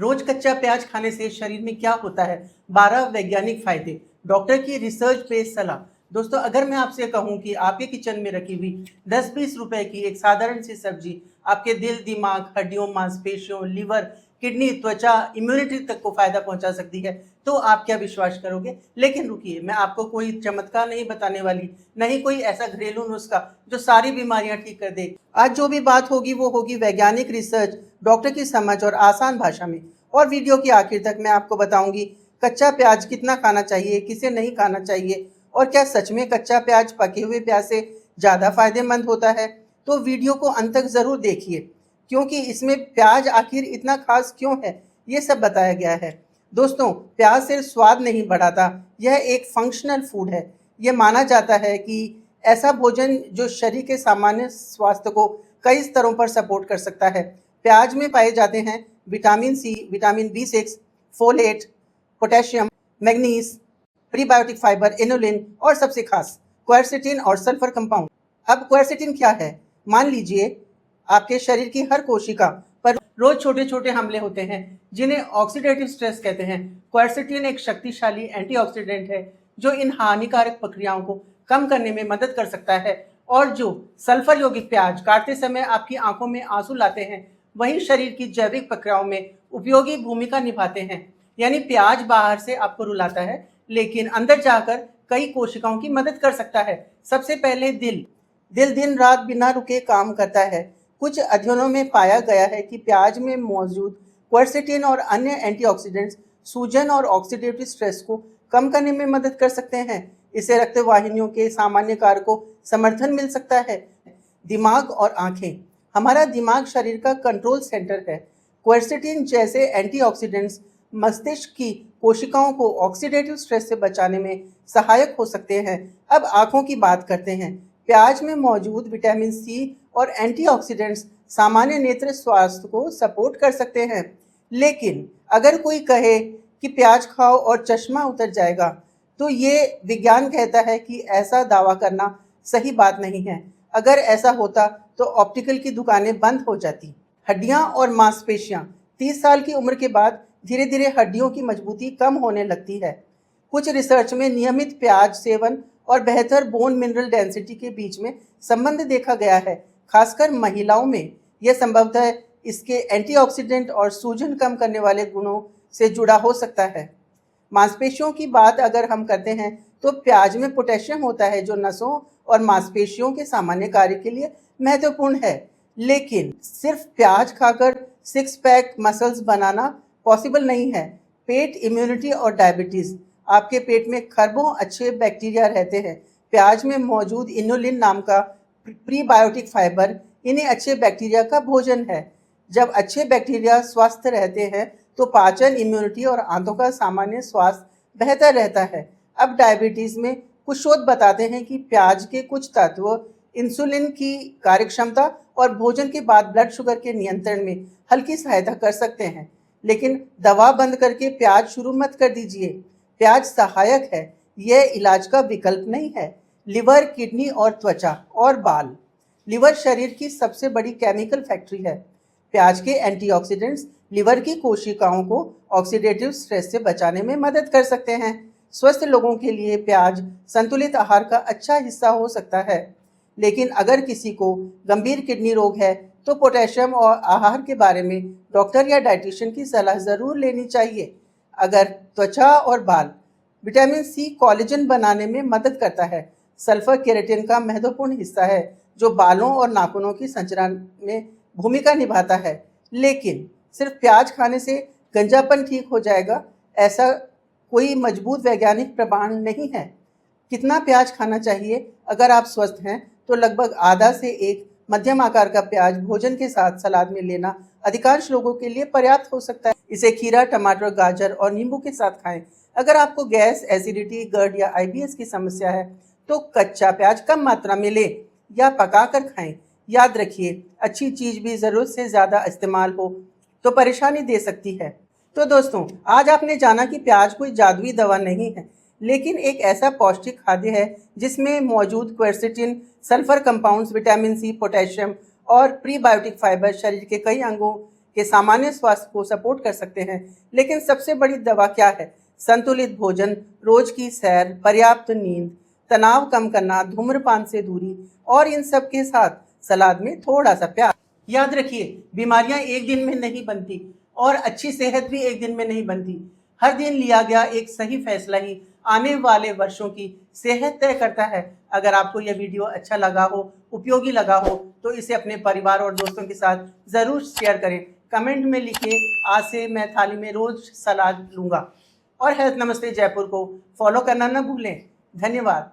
रोज कच्चा प्याज खाने से शरीर में क्या होता है? 12 वैज्ञानिक फायदे, डॉक्टर की रिसर्च बेस्ड सलाह। दोस्तों, अगर मैं आपसे कहूं कि आपके किचन में रखी हुई 10-20 रुपए की एक साधारण सी सब्जी आपके दिल, दिमाग, हड्डियों, मांसपेशियों, लीवर, किडनी, त्वचा, इम्यूनिटी तक को फायदा पहुंचा सकती है, तो आप क्या विश्वास करोगे? लेकिन रुकिए, मैं आपको कोई चमत्कार नहीं बताने वाली, नहीं कोई ऐसा घरेलू नुस्खा जो सारी बीमारियां ठीक कर दे। आज जो भी बात होगी वो होगी वैज्ञानिक रिसर्च, डॉक्टर की समझ और आसान भाषा में। और वीडियो की आखिर तक मैं आपको बताऊंगी कच्चा प्याज कितना खाना चाहिए, किसे नहीं खाना चाहिए, और क्या सच में कच्चा प्याज पके हुए प्याज से ज़्यादा फायदेमंद होता है। तो वीडियो को अंत तक ज़रूर देखिए, क्योंकि इसमें प्याज आखिर इतना खास क्यों है, ये सब बताया गया है। दोस्तों, प्याज सिर्फ स्वाद नहीं बढ़ाता, यह एक फंक्शनल फूड है। यह माना जाता है कि ऐसा भोजन जो शरीर के सामान्य स्वास्थ्य को कई स्तरों पर सपोर्ट कर सकता है। प्याज में पाए जाते हैं vitamin C, vitamin B6, folate, potassium, manganese, prebiotic fibre, inulin और सबसे खास क्वेरसेटिन और सल्फर कंपाउंड। अब क्वेरसेटिन क्या है? मान लीजिए आपके शरीर की हर कोशिका पर रोज छोटे छोटे हमले होते हैं जिन्हें ऑक्सीडेटिव स्ट्रेस कहते हैं। क्वेरसेटिन एक शक्तिशाली एंटीऑक्सीडेंट है जो इन हानिकारक प्रक्रियाओं को कम करने में मदद कर सकता है। और जो सल्फर यौगिक प्याज काटते समय आपकी आंखों में आंसू लाते हैं, वही शरीर की जैविक प्रक्रियाओं में उपयोगी भूमिका निभाते हैं। यानी प्याज बाहर से आपको रुलाता है, लेकिन अंदर जाकर कई कोशिकाओं की मदद कर सकता है। सबसे पहले दिल दिन रात बिना रुके काम करता है। कुछ अध्ययनों में पाया गया है कि प्याज में मौजूद क्वेरसेटिन और अन्य एंटीऑक्सीडेंट्स सूजन और ऑक्सीडेटिव स्ट्रेस को कम करने में मदद कर सकते हैं। इससे रक्त वाहिनियों के सामान्य कार्य को समर्थन मिल सकता है। दिमाग और आंखें, हमारा दिमाग शरीर का कंट्रोल सेंटर है। क्वेरसेटिन जैसे एंटीऑक्सीडेंट्स मस्तिष्क की कोशिकाओं को ऑक्सीडेटिव स्ट्रेस से बचाने में सहायक हो सकते हैं। अब आंखों की बात करते हैं। प्याज में मौजूद विटामिन सी और एंटीऑक्सीडेंट्स सामान्य नेत्र स्वास्थ्य को सपोर्ट कर सकते हैं। लेकिन अगर कोई कहे कि प्याज खाओ और चश्मा उतर जाएगा, तो ये विज्ञान कहता है कि ऐसा दावा करना सही बात नहीं है। अगर ऐसा होता तो ऑप्टिकल की दुकानें बंद हो जाती। हड्डियां और मांसपेशियां, 30 साल की उम्र के बाद धीरे धीरे हड्डियों की मजबूती कम होने लगती है। कुछ रिसर्च में नियमित प्याज सेवन और बेहतर बोन मिनरल डेंसिटी के बीच में संबंध देखा गया है, खासकर महिलाओं में। यह संभवतः इसके एंटीऑक्सीडेंट और सूजन कम करने वाले गुणों से जुड़ा हो सकता है। मांसपेशियों की बात अगर हम करते हैं तो प्याज में पोटेशियम होता है जो नसों और मांसपेशियों के सामान्य कार्य के लिए महत्वपूर्ण है। लेकिन सिर्फ प्याज खाकर 6 पैक मसल्स बनाना पॉसिबल नहीं है। पेट, इम्यूनिटी और डायबिटीज, आपके पेट में खरबों अच्छे बैक्टीरिया रहते हैं। प्याज में मौजूद इनुलिन नाम का प्रीबायोटिक फाइबर इन्हीं अच्छे बैक्टीरिया का भोजन है। जब अच्छे बैक्टीरिया स्वस्थ रहते हैं तो पाचन, इम्यूनिटी और आंतों का सामान्य स्वास्थ्य बेहतर रहता है। अब डायबिटीज में कुछ शोध बताते हैं कि प्याज के कुछ तत्व इंसुलिन की कार्यक्षमता और भोजन के बाद ब्लड शुगर के नियंत्रण में हल्की सहायता कर सकते हैं। लेकिन दवा बंद करके प्याज शुरू मत कर दीजिए। प्याज सहायक है, यह इलाज का विकल्प नहीं है। लिवर, किडनी और त्वचा और बाल, लिवर शरीर की सबसे बड़ी केमिकल फैक्ट्री है। प्याज के एंटीऑक्सीडेंट्स लिवर की कोशिकाओं को ऑक्सीडेटिव स्ट्रेस से बचाने में मदद कर सकते हैं। स्वस्थ लोगों के लिए प्याज संतुलित आहार का अच्छा हिस्सा हो सकता है। लेकिन अगर किसी को गंभीर किडनी रोग है तो पोटेशियम और आहार के बारे में डॉक्टर या डाइटिशियन की सलाह ज़रूर लेनी चाहिए। अगर त्वचा और बाल, विटामिन सी कोलेजन बनाने में मदद करता है। सल्फर केराटिन का महत्वपूर्ण हिस्सा है जो बालों और नाखूनों की संरचना में भूमिका निभाता है। लेकिन सिर्फ प्याज खाने से गंजापन ठीक हो जाएगा, ऐसा कोई मजबूत वैज्ञानिक प्रमाण नहीं है। कितना प्याज खाना चाहिए? अगर आप स्वस्थ हैं तो लगभग आधा से एक मध्यम आकार का प्याज भोजन के साथ सलाद में लेना अधिकांश लोगों के लिए पर्याप्त हो सकता है। इसे खीरा, टमाटर, गाजर और नींबू के साथ खाएं। अगर आपको गैस, एसिडिटी, गर्ड या IBS की समस्या है तो कच्चा प्याज कम मात्रा में लें या पका कर खाएं। याद रखिए, अच्छी चीज भी जरूरत से ज्यादा इस्तेमाल हो तो परेशानी दे सकती है। तो दोस्तों, आज आपने जाना कि प्याज कोई जादुई दवा नहीं है, लेकिन एक ऐसा पौष्टिक खाद्य है जिसमें मौजूद quercetin, sulphur compounds, vitamin C, potassium और प्रीबायोटिक फाइबर शरीर के कई अंगों के सामान्य स्वास्थ्य को सपोर्ट कर सकते हैं। लेकिन सबसे बड़ी दवा क्या है? संतुलित भोजन, रोज की सैर, पर्याप्त नींद, तनाव कम करना, धूम्रपान से दूरी और इन सब के साथ सलाद में थोड़ा सा प्यार। याद रखिए, बीमारियां एक दिन में नहीं बनती और अच्छी सेहत भी एक दिन में नहीं बनती। हर दिन लिया गया एक सही फैसला ही आने वाले वर्षों की सेहत तय करता है। अगर आपको यह वीडियो अच्छा लगा हो, उपयोगी लगा हो, तो इसे अपने परिवार और दोस्तों के साथ ज़रूर शेयर करें। कमेंट में लिखिए, आज से मैं थाली में रोज सलाद लूँगा। और हेल्थ नमस्ते जयपुर को फॉलो करना न भूलें। धन्यवाद।